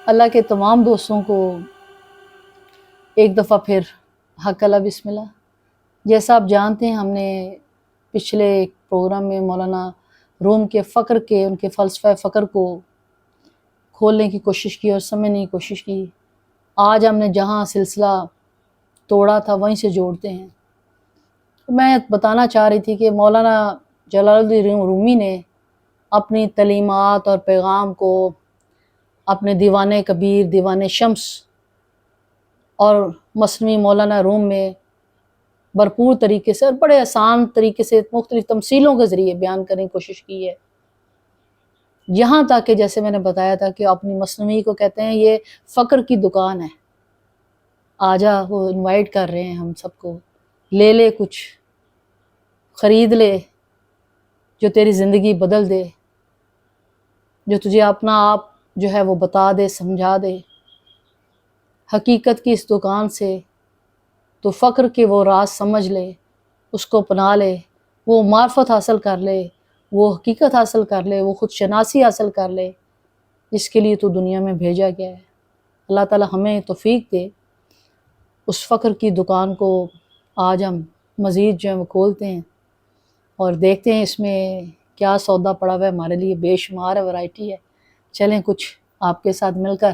اللہ کے تمام دوستوں کو ایک دفعہ پھر حق اللہ بسم اللہ۔ جیسا آپ جانتے ہیں، ہم نے پچھلے ایک پروگرام میں مولانا روم کے فقر کے، ان کے فلسفہ فقر کو کھولنے کی کوشش کی اور سمجھنے کی کوشش کی۔ آج ہم نے جہاں سلسلہ توڑا تھا وہیں سے جوڑتے ہیں۔ میں بتانا چاہ رہی تھی کہ مولانا جلال الدین رومی نے اپنی تعلیمات اور پیغام کو اپنے دیوان کبیر، دیوان شمس اور مثنوی مولانا روم میں بھرپور طریقے سے اور بڑے آسان طریقے سے مختلف تمثیلوں کے ذریعے بیان کرنے کی کوشش کی ہے، یہاں تک کہ جیسے میں نے بتایا تھا کہ اپنی مثنوی کو کہتے ہیں یہ فقر کی دکان ہے۔ آجا، وہ انوائٹ کر رہے ہیں ہم سب کو، لے لے کچھ، خرید لے جو تیری زندگی بدل دے، جو تجھے اپنا آپ جو ہے وہ بتا دے، سمجھا دے۔ حقیقت کی اس دکان سے تو فقر کے وہ راز سمجھ لے، اس کو اپنا لے، وہ معرفت حاصل کر لے، وہ حقیقت حاصل کر لے، وہ خود شناسی حاصل کر لے جس کے لیے تو دنیا میں بھیجا گیا ہے۔ اللہ تعالی ہمیں توفیق دے اس فقر کی دکان کو آج ہم مزید جو ہے وہ کھولتے ہیں اور دیکھتے ہیں اس میں کیا سودا پڑا ہوا ہے ہمارے لیے۔ بے شمار ورائٹی ہے۔ چلیں کچھ آپ کے ساتھ مل کر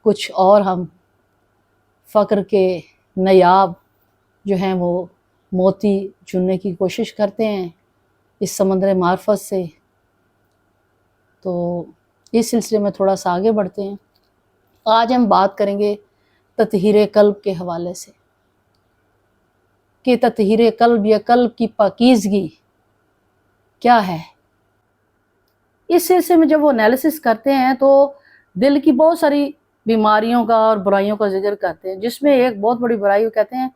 کچھ اور ہم فقر کے نیاب جو ہیں وہ موتی چننے کی کوشش کرتے ہیں اس سمندر معرفت سے۔ تو اس سلسلے میں تھوڑا سا آگے بڑھتے ہیں۔ آج ہم بات کریں گے تطہیر قلب کے حوالے سے کہ تطہیر قلب یا قلب کی پاکیزگی کیا ہے۔ اس سلسلے میں جب وہ انالیسس کرتے ہیں تو دل کی بہت ساری بیماریوں کا اور برائیوں کا ذکر کرتے ہیں، جس میں ایک بہت بڑی برائی وہ کہتے ہیں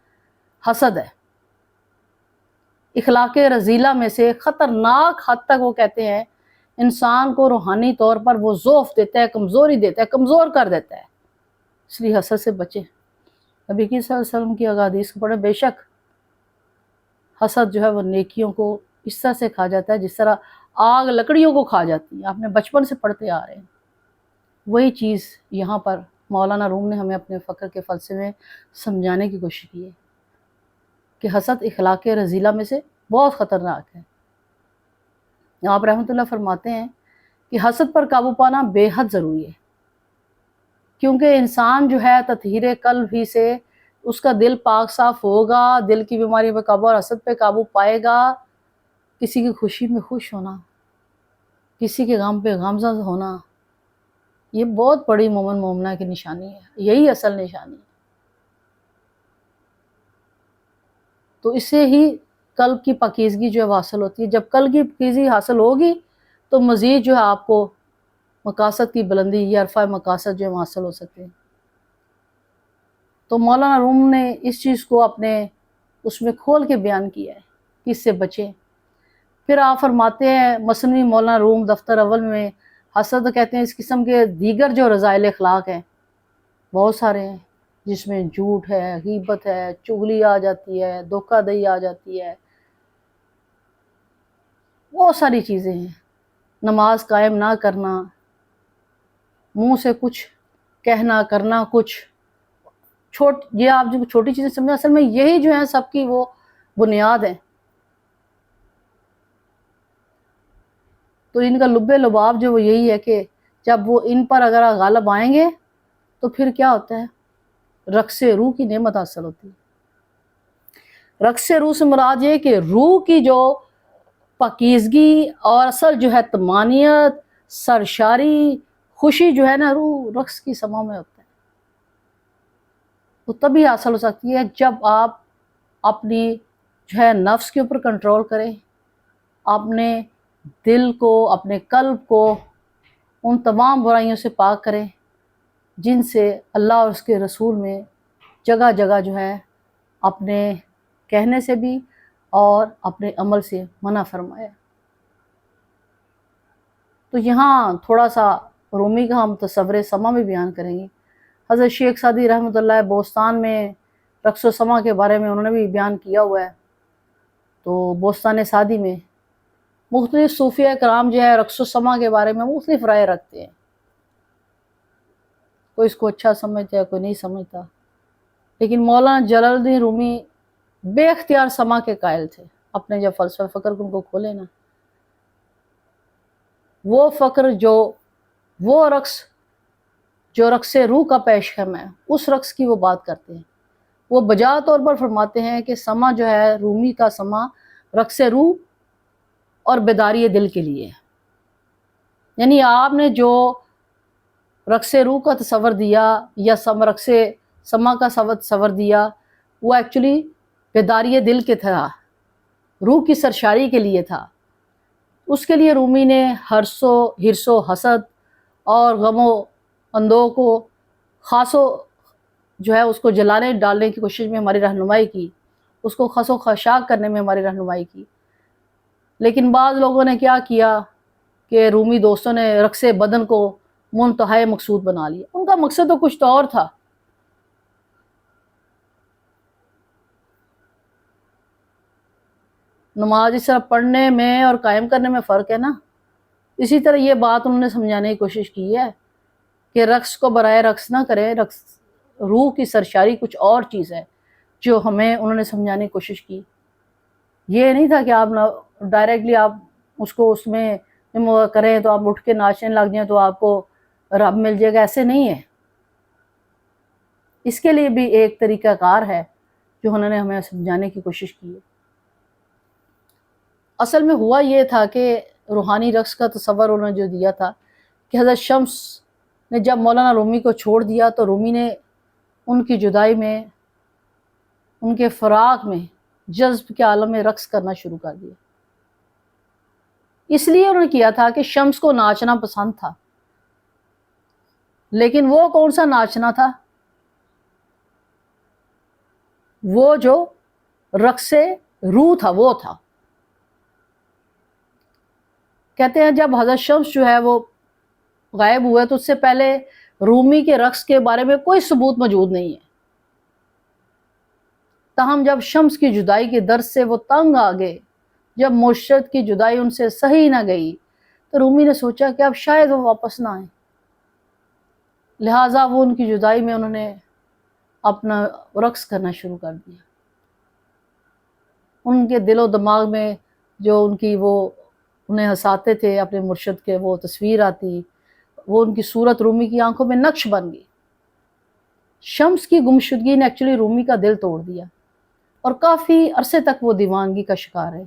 حسد ہے۔ اخلاق رذیلہ میں سے خطرناک حد تک وہ کہتے ہیں انسان کو روحانی طور پر وہ ضعف دیتا ہے، کمزوری دیتا ہے، کمزور کر دیتا ہے۔ اس لیے حسد سے بچیں۔ نبی صلی اللہ علیہ وسلم کی احادیث کو پڑھیں، بے شک حسد جو ہے وہ نیکیوں کو اس طرح سے کھا جاتا ہے جس طرح آگ لکڑیوں کو کھا جاتی ہے۔ آپ نے بچپن سے پڑھتے آ رہے ہیں۔ وہی چیز یہاں پر مولانا روم نے ہمیں اپنے فقر کے فلسفے میں سمجھانے کی کوشش کی ہے کہ حسد اخلاق رذیلہ میں سے بہت خطرناک ہے۔ آپ رحمۃ اللہ فرماتے ہیں کہ حسد پر قابو پانا بے حد ضروری ہے، کیونکہ انسان جو ہے تطہیر قلب ہی سے اس کا دل پاک صاف ہوگا، دل کی بیماری پہ قابو اور حسد پہ قابو پائے گا۔ کسی کی خوشی میں خوش ہونا، کسی کے غم پہ غمزدہ ہونا، یہ بہت بڑی مومن مومنہ کی نشانی ہے، یہی اصل نشانی ہے۔ تو اس سے ہی قلب کی پاکیزگی جو ہے حاصل ہوتی ہے۔ جب قلب کی پاکیزگی حاصل ہوگی تو مزید جو ہے آپ کو مقاصد کی بلندی یا عرفہ مقاصد جو ہے حاصل ہو سکتے ہیں۔ تو مولانا روم نے اس چیز کو اپنے اس میں کھول کے بیان کیا ہے کہ اس سے بچیں۔ پھر آپ فرماتے ہیں مثنوی مولانا روم دفتر اول میں حسد کہتے ہیں اس قسم کے دیگر جو رذائل اخلاق ہیں بہت سارے ہیں، جس میں جھوٹ ہے، غیبت ہے، چغلی آ جاتی ہے، دھوکہ دہی آ جاتی ہے، بہت ساری چیزیں ہیں۔ نماز قائم نہ کرنا، منہ سے کچھ کہنا کرنا کچھ، یہ آپ جو چھوٹی چیزیں سمجھیں اصل میں یہی جو ہیں سب کی وہ بنیاد ہیں۔ تو ان کا لب لباب جو وہ یہی ہے کہ جب وہ ان پر اگر غالب آئیں گے تو پھر کیا ہوتا ہے، رقص روح کی نعمت حاصل ہوتی ہے۔ رقص روح سے مراد یہ کہ روح کی جو پاکیزگی اور اصل جو ہے طمانینت، سرشاری، خوشی جو ہے نا، روح رقص کی سما میں ہوتا ہے۔ تو تبھی حاصل ہو سکتی ہے جب آپ اپنی جو ہے نفس کے اوپر کنٹرول کریں، اپنے دل کو، اپنے قلب کو ان تمام برائیوں سے پاک کریں جن سے اللہ اور اس کے رسول میں جگہ جگہ جو ہے اپنے کہنے سے بھی اور اپنے عمل سے منع فرمایا۔ تو یہاں تھوڑا سا رومی کا ہم تصور سما بھی بیان کریں گے۔ حضرت شیخ سعدی رحمۃ اللہ بوستان میں رقص و سما کے بارے میں انہوں نے بھی بیان کیا ہوا ہے۔ تو بوستان سعدی میں مختلف صوفیہ کرام جو ہے رقص و سما کے بارے میں مختلف رائے رکھتے ہیں۔ کوئی اس کو اچھا سمجھتا ہے کوئی نہیں سمجھتا، لیکن مولانا جلال الدین رومی بے اختیار سما کے قائل تھے۔ اپنے جب فلسفہ فکر کو ان کو کھولے نا، وہ فکر وہ رقص جو رقص روح کا پیشخم ہے، اس رقص کی وہ بات کرتے ہیں۔ وہ بجا طور پر فرماتے ہیں کہ سما جو ہے، رومی کا سما رقص روح اور بیداری دل کے لیے ہے۔ یعنی آپ نے جو رقص روح کا تصور دیا یا رقص سما کا تصور دیا، وہ ایکچولی بیداری دل کے تھا، روح کی سرشاری کے لیے تھا۔ اس کے لیے رومی نے حرص و حسد اور غم و اندوہ کو خاصو جو ہے اس کو جلانے ڈالنے کی کوشش میں ہماری رہنمائی کی، اس کو خس و خشاک کرنے میں ہماری رہنمائی کی۔ لیکن بعض لوگوں نے کیا کیا کہ رومی دوستوں نے رقص بدن کو منتہائی مقصود بنا لیا۔ ان کا مقصد تو کچھ تو اور تھا۔ نماز اس طرح پڑھنے میں اور قائم کرنے میں فرق ہے نا۔ اسی طرح یہ بات انہوں نے سمجھانے کی کوشش کی ہے کہ رقص کو برائے رقص نہ کریں، رقص روح کی سرشاری کچھ اور چیز ہے جو ہمیں انہوں نے سمجھانے کی کوشش کی۔ یہ نہیں تھا کہ آپ ڈائریکٹلی آپ اس کو اس میں کریں تو آپ اٹھ کے ناچنے لگ جائیں تو آپ کو رب مل جائے گا، ایسے نہیں ہے۔ اس کے لیے بھی ایک طریقہ کار ہے جو انہوں نے ہمیں سمجھانے کی کوشش کی ہے۔ اصل میں ہوا یہ تھا کہ روحانی رقص کا تصور انہوں نے جو دیا تھا کہ حضرت شمس نے جب مولانا رومی کو چھوڑ دیا تو رومی نے ان کی جدائی میں، ان کے فراق میں جذب کے عالم میں رقص کرنا شروع کر دیا۔ اس لیے انہوں نے کیا تھا کہ شمس کو ناچنا پسند تھا، لیکن وہ کون سا ناچنا تھا؟ وہ جو رقص روح تھا وہ تھا۔ کہتے ہیں جب حضرت شمس جو ہے وہ غائب ہوئے تو اس سے پہلے رومی کے رقص کے بارے میں کوئی ثبوت موجود نہیں ہے۔ تاہم جب شمس کی جدائی کے درد سے وہ تنگ آ گئے، جب مرشد کی جدائی ان سے سہی نہ گئی، تو رومی نے سوچا کہ اب شاید وہ واپس نہ آئیں، لہٰذا وہ ان کی جدائی میں انہوں نے اپنا رقص کرنا شروع کر دیا۔ ان کے دل و دماغ میں جو ان کی وہ انہیں ہنساتے تھے اپنے مرشد کے، وہ تصویر آتی، وہ ان کی صورت رومی کی آنکھوں میں نقش بن گئی۔ شمس کی گمشدگی نے ایکچولی رومی کا دل توڑ دیا اور کافی عرصے تک وہ دیوانگی کا شکار رہے۔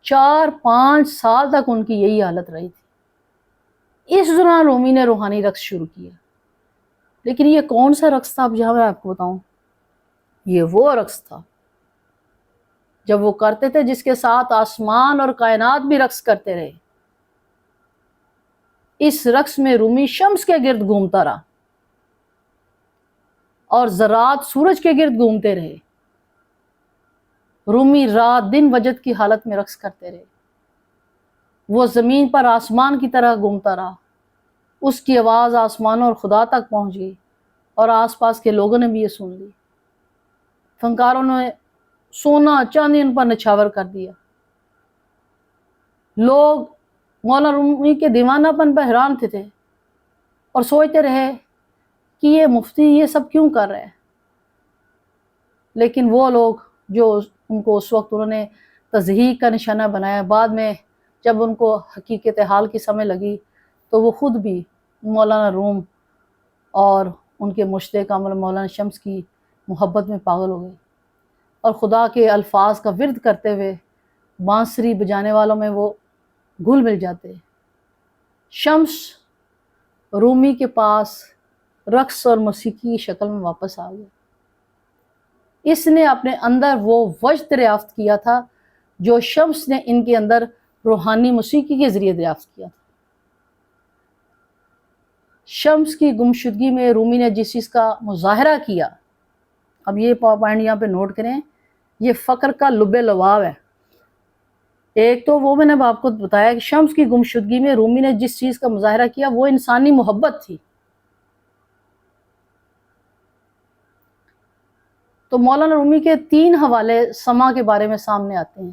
4-5 سال تک ان کی یہی حالت رہی تھی۔ اس دوران رومی نے روحانی رقص شروع کیا۔ لیکن یہ کون سا رقص تھا؟ اب جہاں میں آپ کو بتاؤں، یہ وہ رقص تھا جب وہ کرتے تھے جس کے ساتھ آسمان اور کائنات بھی رقص کرتے رہے۔ اس رقص میں رومی شمس کے گرد گھومتا رہا اور ذرات سورج کے گرد گھومتے رہے۔ رومی رات دن وجد کی حالت میں رقص کرتے رہے۔ وہ زمین پر آسمان کی طرح گھومتا رہا۔ اس کی آواز آسمانوں اور خدا تک پہنچ گئی اور آس پاس کے لوگوں نے بھی یہ سن لی۔ فنکاروں نے سونا چاندی ان پر نچھاور کر دیا۔ لوگ مولانا رومی کے دیوانہ پن پر حیران تھے اور سوچتے رہے کہ یہ مفتی یہ سب کیوں کر رہے ہیں۔ لیکن وہ لوگ جو ان کو اس وقت انہوں نے تضحیق کا نشانہ بنایا، بعد میں جب ان کو حقیقت حال کی سمجھ لگی تو وہ خود بھی مولانا روم اور ان کے مرشد کامل مولانا شمس کی محبت میں پاگل ہو گئے اور خدا کے الفاظ کا ورد کرتے ہوئے بانسری بجانے والوں میں وہ گھل مل جاتے۔ شمس رومی کے پاس رقص اور موسیقی کی شکل میں واپس آ گیا۔ اس نے اپنے اندر وہ وجد دریافت کیا تھا جو شمس نے ان کے اندر روحانی موسیقی کے ذریعے دریافت کیا تھا۔ شمس کی گمشدگی میں رومی نے جس چیز کا مظاہرہ کیا، اب یہ پوائنٹ یہاں پہ نوٹ کریں، یہ فقر کا لب لباب ہے۔ ایک تو وہ میں نے آپ کو بتایا کہ شمس کی گمشدگی میں رومی نے جس چیز کا مظاہرہ کیا وہ انسانی محبت تھی۔ تو مولانا رومی کے 3 حوالے سما کے بارے میں سامنے آتے ہیں،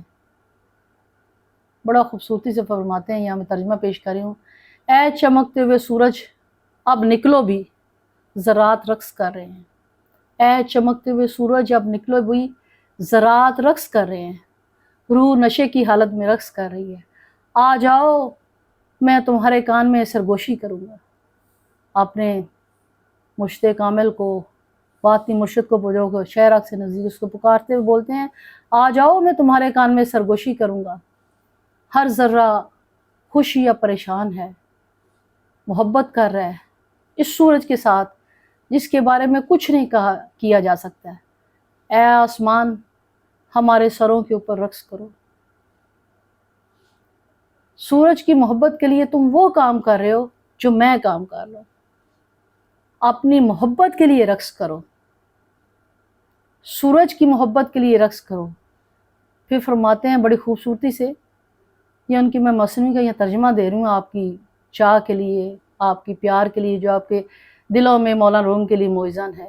بڑا خوبصورتی سے فرماتے ہیں، یہاں میں ترجمہ پیش کر رہی ہوں۔ اے چمکتے ہوئے سورج اب نکلو بھی، ذرات رقص کر رہے ہیں۔ اے چمکتے ہوئے سورج اب نکلو بھی، ذرات رقص کر رہے ہیں، روح نشے کی حالت میں رقص کر رہی ہے۔ آ جاؤ میں تمہارے کان میں سرگوشی کروں گا۔ اپنے مرشد کامل کو، باطنی مرشد کو جو شہر سے نزدیک اس کو پکارتے ہوئے بولتے ہیں، آ جاؤ میں تمہارے کان میں سرگوشی کروں گا۔ ہر ذرہ خوش یا پریشان ہے، محبت کر رہا ہے اس سورج کے ساتھ جس کے بارے میں کچھ نہیں کیا جا سکتا ہے۔ اے آسمان ہمارے سروں کے اوپر رقص کرو۔ سورج کی محبت کے لیے تم وہ کام کر رہے ہو جو میں کام کر رہا ہوں۔ اپنی محبت کے لیے رقص کرو، سورج کی محبت کے لیے رقص کرو۔ پھر فرماتے ہیں بڑی خوبصورتی سے، یہ ان کی میں مصنوعی کا یہ ترجمہ دے رہی ہوں آپ کی چاہ کے لیے، آپ کی پیار کے لیے، جو آپ کے دلوں میں مولانا روم کے لیے موزن ہے۔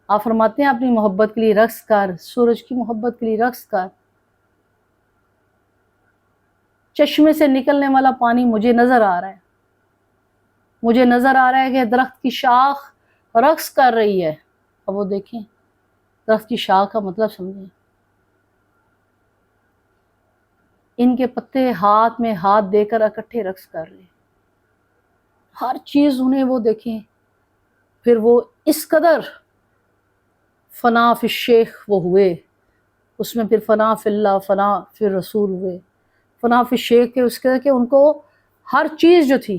آپ فرماتے ہیں اپنی محبت کے لیے رقص کر، سورج کی محبت کے لیے رقص کر۔ چشمے سے نکلنے والا پانی مجھے نظر آ رہا ہے، مجھے نظر آ رہا ہے کہ درخت کی شاخ رقص کر رہی ہے۔ اب وہ دیکھیں درخت کی شاخ کا مطلب سمجھیں، ان کے پتے ہاتھ میں ہاتھ دے کر اکٹھے رقص کر رہے ہیں، ہر چیز انہیں وہ دیکھیں۔ پھر وہ اس قدر فنا فی الشیخ وہ ہوئے، اس میں پھر فنا فی اللہ، فنا فی الرسول ہوئے، فنا فی الشیخ کے اس کے کہ ان کو ہر چیز جو تھی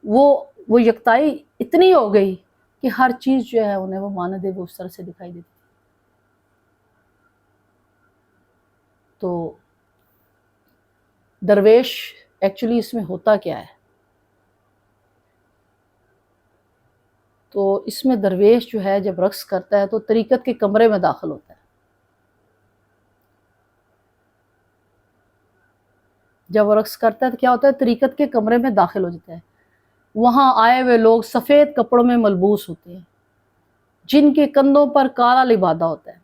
وہ یکتائی اتنی ہو گئی کہ ہر چیز جو ہے انہیں وہ ماند وہ اس طرح سے دکھائی دیتی۔ تو درویش ایکچولی اس میں ہوتا کیا ہے؟ تو اس میں درویش جو ہے جب رقص کرتا ہے تو طریقت کے کمرے میں داخل ہوتا ہے۔ جب وہ رقص کرتا ہے تو کیا ہوتا ہے؟ طریقت کے کمرے میں داخل ہو جاتا ہے۔ وہاں آئے ہوئے لوگ سفید کپڑوں میں ملبوس ہوتے ہیں، جن کے کندھوں پر کالا لبادہ ہوتا ہے،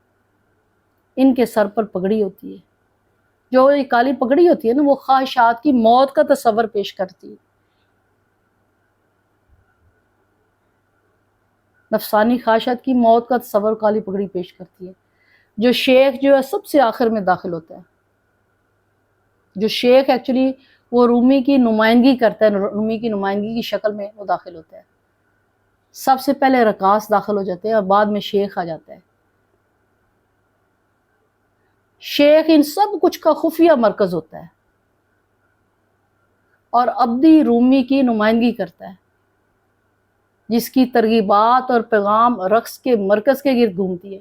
ان کے سر پر پگڑی ہوتی ہے۔ جو یہ کالی پگڑی ہوتی ہے نا، وہ خواہشات کی موت کا تصور پیش کرتی ہے، نفسانی خواہشات کی موت کا تصور کالی پگڑی پیش کرتی ہے۔ جو شیخ جو ہے سب سے آخر میں داخل ہوتا ہے، جو شیخ ایکچولی وہ رومی کی نمائندگی کرتا ہے، رومی کی نمائندگی کی شکل میں وہ داخل ہوتا ہے۔ سب سے پہلے رقاص داخل ہو جاتے ہیں اور بعد میں شیخ آ جاتا ہے۔ شیخ ان سب کچھ کا خفیہ مرکز ہوتا ہے اور ابدی رومی کی نمائندگی کرتا ہے، جس کی ترغیبات اور پیغام رقص کے مرکز کے گرد گھومتی ہے۔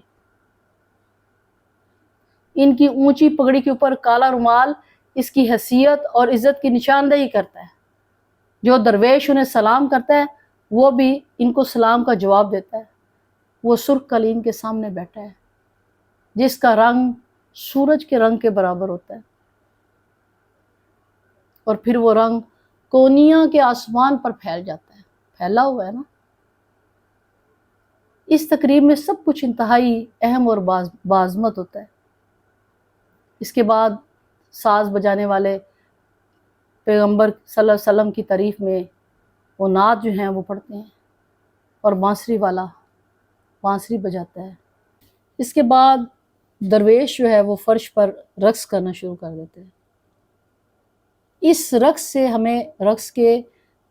ان کی اونچی پگڑی کے اوپر کالا رومال اس کی حیثیت اور عزت کی نشاندہی کرتا ہے۔ جو درویش انہیں سلام کرتا ہے وہ بھی ان کو سلام کا جواب دیتا ہے۔ وہ سرخ قالین کے سامنے بیٹھا ہے جس کا رنگ سورج کے رنگ کے برابر ہوتا ہے، اور پھر وہ رنگ کونیا کے آسمان پر پھیل جاتا ہے، پھیلا ہوا ہے نا۔ اس تقریب میں سب کچھ انتہائی اہم اور باعظمت ہوتا ہے۔ اس کے بعد ساز بجانے والے پیغمبر صلی اللہ علیہ وسلم کی تعریف میں وہ نعت جو ہیں وہ پڑھتے ہیں، اور بانسری والا بانسری بجاتا ہے۔ اس کے بعد درویش جو ہے وہ فرش پر رقص کرنا شروع کر دیتے ہیں۔ اس رقص سے ہمیں رقص کے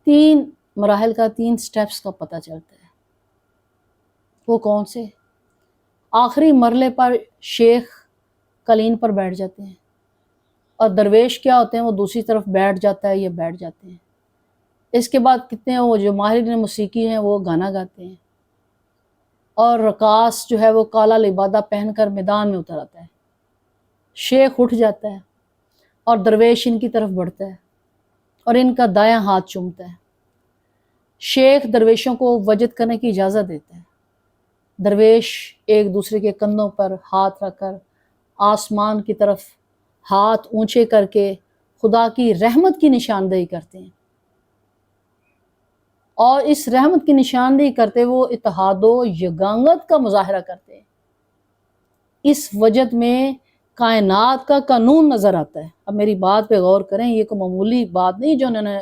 3 مراحل کا 3 سٹیپس کا پتہ چلتا ہے۔ وہ کون سے؟ آخری مرحلے پر شیخ قالین پر بیٹھ جاتے ہیں اور درویش کیا ہوتے ہیں وہ دوسری طرف بیٹھ جاتا ہے یا بیٹھ جاتے ہیں۔ اس کے بعد کتنے وہ جو ماہرین موسیقی ہیں وہ گانا گاتے ہیں، اور رقاص جو ہے وہ کالا لبادہ پہن کر میدان میں اتر آتا ہے۔ شیخ اٹھ جاتا ہے اور درویش ان کی طرف بڑھتا ہے اور ان کا دایاں ہاتھ چومتا ہے۔ شیخ درویشوں کو وجد کرنے کی اجازت دیتا ہے۔ درویش ایک دوسرے کے کندھوں پر ہاتھ رکھ کر آسمان کی طرف ہاتھ اونچے کر کے خدا کی رحمت کی نشاندہی کرتے ہیں، اور اس رحمت کی نشاندہی کرتے وہ اتحاد و یگانگت کا مظاہرہ کرتے ہیں۔ اس وجد میں کائنات کا قانون نظر آتا ہے۔ اب میری بات پہ غور کریں، یہ کوئی معمولی بات نہیں جو انہوں نے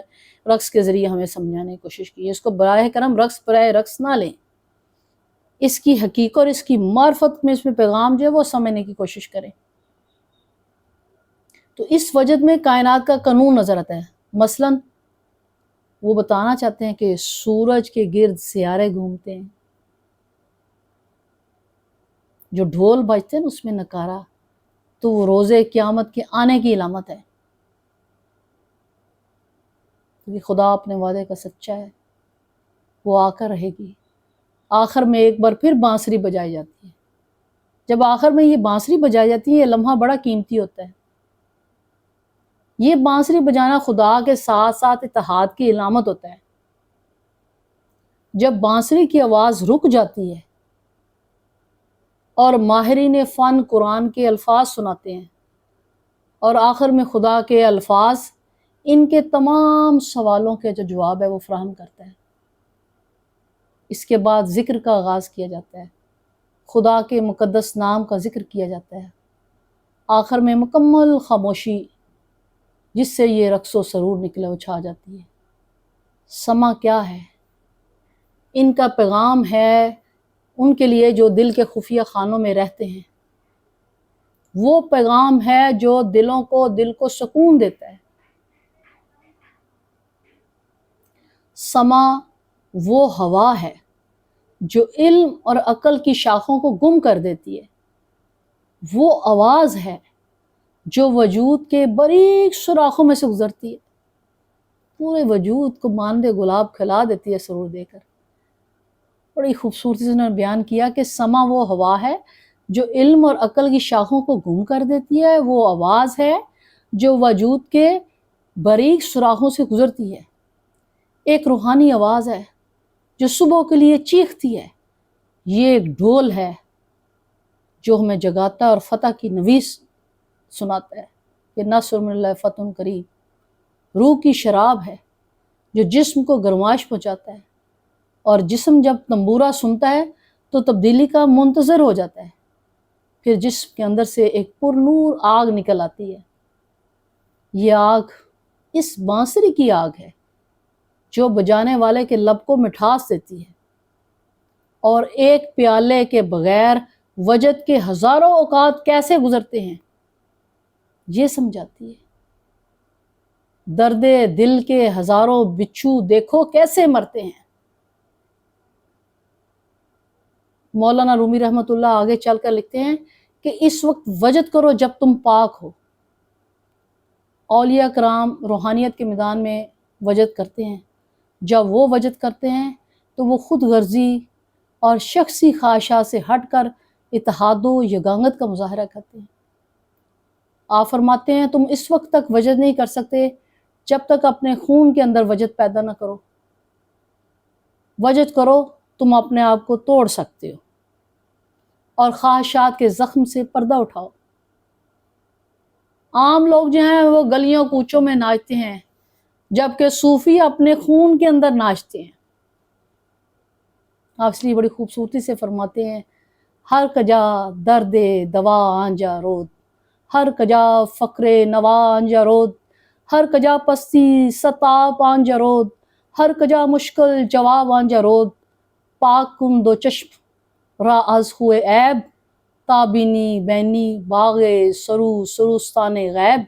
رقص کے ذریعے ہمیں سمجھانے کی کوشش کی ہے۔ اس کو براہ کرم رقص برائے رقص نہ لیں، اس کی حقیقت اور اس کی معرفت میں اس میں پیغام جو ہے وہ سمجھنے کی کوشش کریں۔ تو اس وجد میں کائنات کا قانون نظر آتا ہے۔ مثلاً وہ بتانا چاہتے ہیں کہ سورج کے گرد سیارے گھومتے ہیں، جو ڈھول بجتے ہیں نا اس میں نکارا، تو وہ روز قیامت کے آنے کی علامت ہے، کیونکہ خدا اپنے وعدے کا سچا ہے، وہ آ کر رہے گی۔ آخر میں ایک بار پھر بانسری بجائی جاتی ہے۔ جب آخر میں یہ بانسری بجائی جاتی ہے، یہ لمحہ بڑا قیمتی ہوتا ہے۔ یہ بانسری بجانا خدا کے ساتھ ساتھ اتحاد کی علامت ہوتا ہے۔ جب بانسری کی آواز رک جاتی ہے اور ماہرین فن قرآن کے الفاظ سناتے ہیں، اور آخر میں خدا کے الفاظ ان کے تمام سوالوں کے جو جواب ہے وہ فراہم کرتا ہے۔ اس کے بعد ذکر کا آغاز کیا جاتا ہے، خدا کے مقدس نام کا ذکر کیا جاتا ہے۔ آخر میں مکمل خاموشی جس سے یہ رقص و سرور نکلے وہ چھا جاتی ہے۔ سما کیا ہے؟ ان کا پیغام ہے ان کے لیے جو دل کے خفیہ خانوں میں رہتے ہیں۔ وہ پیغام ہے جو دل کو سکون دیتا ہے۔ سما وہ ہوا ہے جو علم اور عقل کی شاخوں کو گم کر دیتی ہے۔ وہ آواز ہے جو وجود کے باریک سوراخوں میں سے گزرتی ہے، پورے وجود کو مانند گلاب کھلا دیتی ہے سرور دے کر۔ بڑی خوبصورتی سے انہوں نے بیان کیا کہ سما وہ ہوا ہے جو علم اور عقل کی شاخوں کو گم کر دیتی ہے، وہ آواز ہے جو وجود کے باریک سوراخوں سے گزرتی ہے۔ ایک روحانی آواز ہے جو صبح کے لیے چیختی ہے۔ یہ ایک ڈھول ہے جو ہمیں جگاتا ہے اور فتح کی نویس سناتا ہے کہ نصر من اللہ فتح قریب۔ روح کی شراب ہے جو جسم کو گرمائش پہنچاتا ہے، اور جسم جب تنبورہ سنتا ہے تو تبدیلی کا منتظر ہو جاتا ہے۔ پھر جسم کے اندر سے ایک پر نور آگ نکل آتی ہے۔ یہ آگ اس بانسری کی آگ ہے جو بجانے والے کے لب کو مٹھاس دیتی ہے، اور ایک پیالے کے بغیر وجد کے ہزاروں اوقات کیسے گزرتے ہیں یہ سمجھاتی ہے۔ درد دل کے ہزاروں بچھو دیکھو کیسے مرتے ہیں۔ مولانا رومی رحمۃ اللہ آگے چل کر لکھتے ہیں کہ اس وقت وجد کرو جب تم پاک ہو۔ اولیاء کرام روحانیت کے میدان میں وجد کرتے ہیں۔ جب وہ وجد کرتے ہیں تو وہ خود غرضی اور شخصی خواہشات سے ہٹ کر اتحاد و یگانگت کا مظاہرہ کرتے ہیں۔ آپ فرماتے ہیں تم اس وقت تک وجد نہیں کر سکتے جب تک اپنے خون کے اندر وجد پیدا نہ کرو۔ وجد کرو، تم اپنے آپ کو توڑ سکتے ہو اور خواہشات کے زخم سے پردہ اٹھاؤ۔ عام لوگ جو ہیں وہ گلیوں کوچوں میں ناچتے ہیں، جبکہ صوفی اپنے خون کے اندر ناچتے ہیں۔ آپ اس لیے بڑی خوبصورتی سے فرماتے ہیں ہر کجا درد دوا آنجا رود، ہر کجا فقر نوا آنجا رود، ہر کجا پستی ستاپ آنجا رود، ہر کجا مشکل جواب آنجا رود، پاک کن دو چشم را از ہوئے عیب، تابینی بینی باغ سرو سروستان غیب۔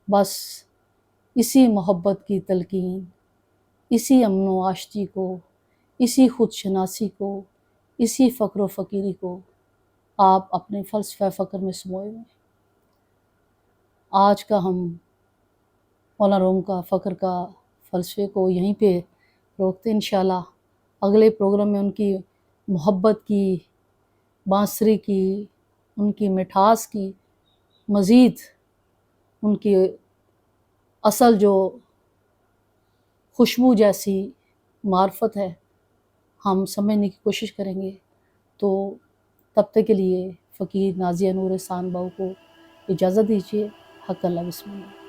بس اسی محبت کی تلقین، اسی امن و آشتی کو، اسی خود شناسی کو، اسی فقر و فقیری کو آپ اپنے فلسفہ فقر میں سموئے ہوئے۔ آج کا ہم مولانا روم کا فقر کا فلسفے کو یہیں پہ روکتے ہیں۔ انشاءاللہ اگلے پروگرام میں ان کی محبت کی، بانسری کی، ان کی مٹھاس کی، مزید ان کی اصل جو خوشبو جیسی معرفت ہے ہم سمجھنے کی کوشش کریں گے۔ تو تب تک کے لیے فقیر نازیہ نور احسان بہو کو اجازت دیجیے۔ حق اللہ بسم اللہ۔